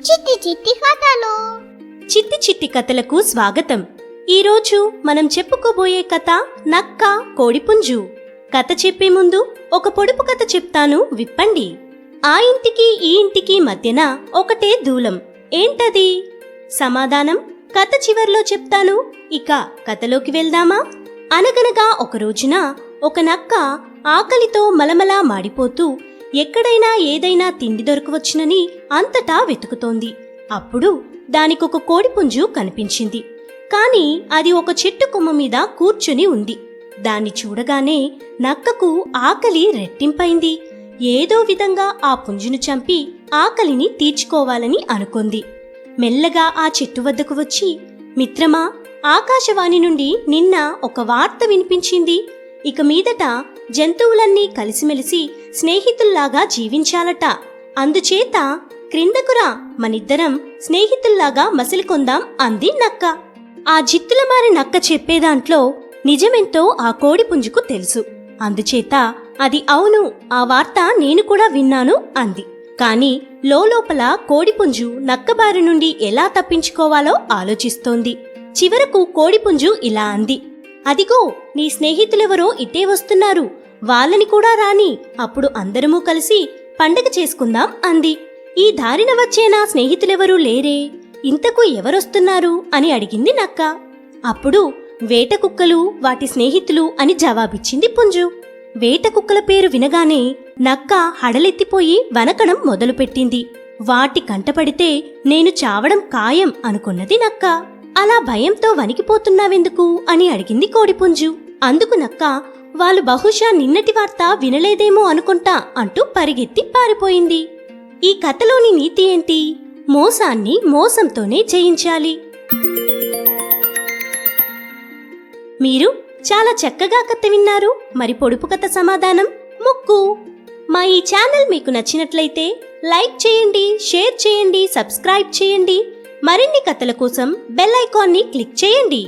చిట్టి చిట్టి కథలు. చిట్టి చిట్టి కథలకు స్వాగతం. ఈరోజు మనం చెప్పుకోబోయే కథ నక్క కోడిపుంజు. కథ చెప్పే ముందు ఒక పొడుపు కథ చెప్తాను, విప్పండి. ఆ ఇంటికి ఈ ఇంటికి మధ్యన ఒకటే దూలం. ఏంటది? సమాధానం కథ చివర్లో చెప్తాను. ఇక కథలోకి వెళ్దామా? అనగనగా ఒక రోజున ఒక నక్క ఆకలితో మలమలా మాడిపోతూ ఎక్కడైనా ఏదైనా తిండి దొరకవచ్చునని అంతటా వెతుకుతోంది. అప్పుడు దానికొక కోడిపుంజు కనిపించింది. కాని అది ఒక చెట్టు కొమ్మ మీద కూర్చుని ఉంది. దాన్ని చూడగానే నక్కకు ఆకలి రెట్టింపైంది. ఏదో విధంగా ఆ పుంజును చంపి ఆకలిని తీర్చుకోవాలని అనుకుంది. మెల్లగా ఆ చెట్టు వద్దకు వచ్చి, మిత్రమా, ఆకాశవాణి నుండి నిన్న ఒక వార్త వినిపించింది. ఇక మీదట జంతువులన్నీ కలిసిమెలిసి స్నేహితుల్లాగా జీవించాలట. అందుచేత క్రిందకురా, మనిద్దరం స్నేహితుల్లాగా మసిలికొందాం అంది నక్క. ఆ జిత్తులమారి నక్క చెప్పేదాంట్లో నిజమెంతో ఆ కోడిపుంజుకు తెలుసు. అందుచేత అది అవును, ఆ వార్త నేను కూడా విన్నాను అంది. కాని లోపల కోడిపుంజు నక్కబారి నుండి ఎలా తప్పించుకోవాలో ఆలోచిస్తోంది. చివరకు కోడిపుంజు ఇలా అంది, అదిగో నీ స్నేహితులెవరో ఇటే వస్తున్నారు, వాళ్ళని కూడా రాని, అప్పుడు అందరమూ కలిసి పండగ చేసుకుందాం అంది. ఈ దారిన వచ్చే నా స్నేహితులెవరూ లేరే, ఇంతకు ఎవరొస్తున్నారు అని అడిగింది నక్క. అప్పుడు వేట కుక్కలు వాటి స్నేహితులు అని జవాబిచ్చింది పుంజు. వేట కుక్కల పేరు వినగానే నక్క హడలెత్తిపోయి వనకడం మొదలుపెట్టింది. వాటి కంటపడితే నేను చావడం ఖాయం అనుకున్నది నక్క. అలా భయంతో వణికిపోతున్నావెందుకు అని అడిగింది కోడిపుంజు. అందుకు నక్క, వాళ్ళు బహుశా నిన్నటి వార్త వినలేదేమో అనుకుంటా అంటూ పరిగెత్తి పారిపోయింది. ఈ కథలోని నీతి ఏంటి? మోసాన్ని మోసంతోనే జయించాలి. మీరు చాలా చక్కగా కథ విన్నారు. మరి పొడుపు కథ సమాధానం ముక్కు. మా ఈ ఛానల్ మీకు నచ్చినట్లయితే లైక్ చేయండి, షేర్ చేయండి, సబ్స్క్రైబ్ చేయండి. మరిన్ని కథల కోసం బెల్ ఐకాన్ని క్లిక్ చేయండి.